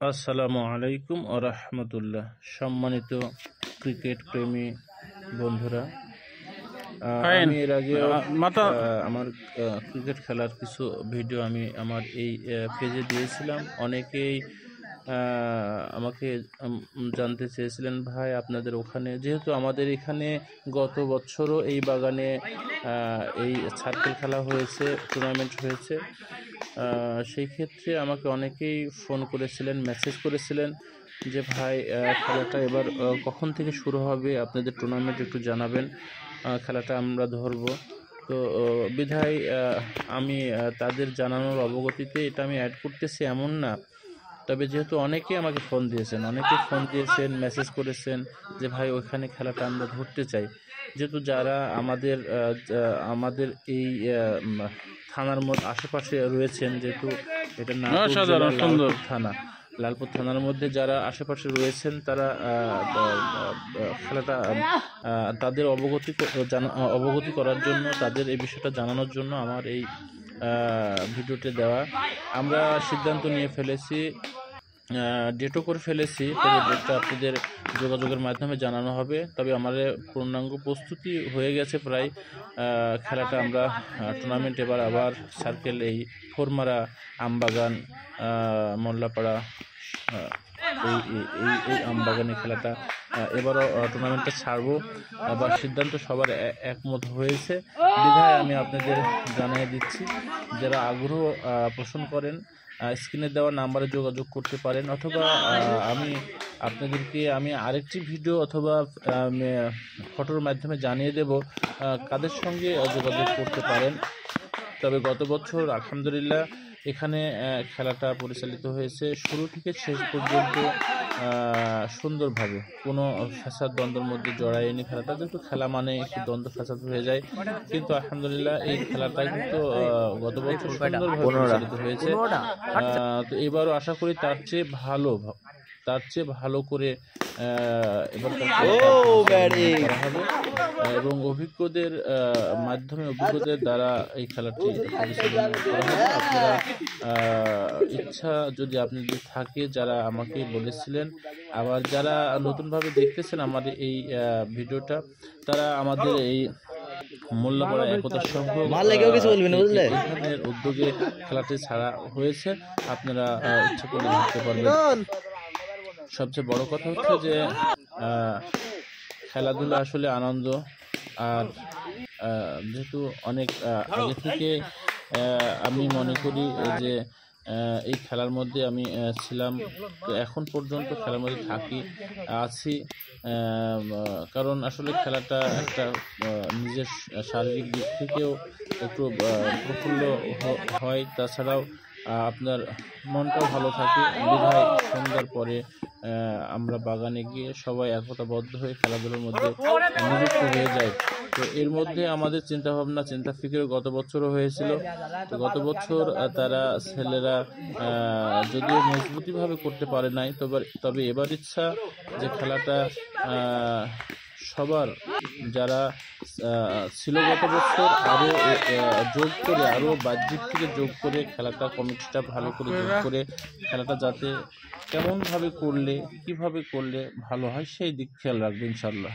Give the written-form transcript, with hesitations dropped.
আসসালামু আলাইকুম ও রাহমাতুল্লাহ। সম্মানিত ক্রিকেট প্রেমী বন্ধুরা, আমি এর আগে আমার ক্রিকেট খেলার কিছু ভিডিও আমি আমার এই পেজে দিয়েছিলাম। অনেকেই আমাকে জানতে চেয়েছিলেন, ভাই আপনাদের ওখানে, যেহেতু আমাদের এখানে গত বছরও এই বাগানে এই সার্কেল খেলা হয়েছে, টুর্নামেন্ট হয়েছে, সেই ক্ষেত্রে আমাকে অনেকেই ফোন করেছিলেন, মেসেজ করেছিলেন যে ভাই খেলাটা এবার কখন থেকে শুরু হবে, আপনাদের টুর্নামেন্ট একটু জানাবেন, খেলাটা আমরা ধরবো। তো বিধায় আমি তাদের জানানোর অবগতিতে এটা আমি অ্যাড করতেছি এমন না, তবে যেহেতু অনেকেই আমাকে ফোন দিয়েছেন, মেসেজ করেছেন যে ভাই ওইখানে খেলাটা আমরা ধরতে চাই, যেহেতু যারা আমাদের এই থানার মধ্যে আশেপাশে রয়েছেন, যেহেতু এটা লালপুর থানার মধ্যে যারা আশেপাশে রয়েছেন, তারা খেলাটা তাদের অবগতি করার জন্য, তাদের এই বিষয়টা জানানোর জন্য আমার এই ভিডিওটি দেওয়া। আমরা সিদ্ধান্ত নিয়ে ফেলেছি, ডেটও করে ফেলেছি, তবে ডেটটা আপনাদের যোগাযোগের মাধ্যমে জানানো হবে। তবে আমাদের পূর্ণাঙ্গ প্রস্তুতি হয়ে গেছে প্রায়। খেলাটা আমরা টুর্নামেন্ট এবার আবার সার্কেল এই ফোরমারা, আমবাগান, মোল্লাপাড়া, এই আমবাগানে খেলাটা এবারও টুর্নামেন্টটা ছাড়বো বা সিদ্ধান্ত সবার একমত হয়েছে। বিধায় আমি আপনাদের জানিয়ে দিচ্ছি, যারা আগ্রহ পোষণ করেন স্ক্রিনে দেওয়া নাম্বারে যোগাযোগ করতে পারেন, অথবা আমি আরেকটি ভিডিও অথবা ফটোর মাধ্যমে জানিয়ে দেব কাদের সঙ্গে যোগাযোগ করতে পারেন। তবে গত বছর আলহামদুলিল্লাহ এখানে খেলাটা পরিচালিত হয়েছে শুরু থেকে শেষ পর্যন্ত সুন্দরভাবে, কোনো ফ্যাসাদ দ্বন্দ্বের মধ্যে জড়ায়নি খেলাটা, যেহেতু খেলা মানে একটু দ্বন্দ্ব ফ্যাসাদ হয়ে যায়, কিন্তু আলহামদুলিল্লাহ এই খেলাটা কিন্তু গত বছর সুন্দরভাবে পরিচালিত হয়েছে। তো এবারও আশা করি তার চেয়ে ভালো করে এবার করা হবে এবং অভিজ্ঞদের দ্বারা এই খেলাটি পরিচালনা করা হবে। আপনারা ইচ্ছা যদি আপনাদের থাকে, যারা আমাকে বলেছিলেন, আবার যারা নতুনভাবে দেখতেছেন আমাদের এই ভিডিওটা, তারা আমাদের এই মোল্লাপাড়া একতা সংঘ এখানের উদ্যোগে খেলাটি ছাড়া হয়েছে, আপনারা ইচ্ছা করে দেখতে পারবেন। সবচেয়ে বড় কথা হচ্ছে যে খেলাধুলা আসলে আনন্দ, আর যেহেতু অনেক আগে থেকে আমি মনে করি যে এই খেলার মধ্যে আমি ছিলাম, তো এখন পর্যন্ত খেলার মধ্যে আছি, কারণ আসলে খেলাটা একটা নিজের শারীরিক দিক থেকেও একটু প্রফুল্ল হয়, তাছাড়াও আপনার মনটাও ভালো থাকে। বিধায় সন্ধ্যার পরে আমরা বাগানে গিয়ে সবাই একতাবদ্ধ হয়ে খেলাধুলার মধ্যে নিযুক্ত হয়ে যায়। তো এর মধ্যে আমাদের চিন্তা ফিকির গত বছরও হয়েছিল। তো গত বছর তারা ছেলেরা যদিও মজবুতিভাবে করতে পারে নাই, তবে এবার ইচ্ছা যে খেলাটা সবার যারা ছিল গত বছর আরো বাহ্যিক থেকে যোগ করে খেলাটা, কমিটিটা ভালো করে যোগ করে খেলাটা যাতে কিভাবে করলে ভালো হয় সেই দিক খেয়াল রাখবে ইনশাল্লাহ।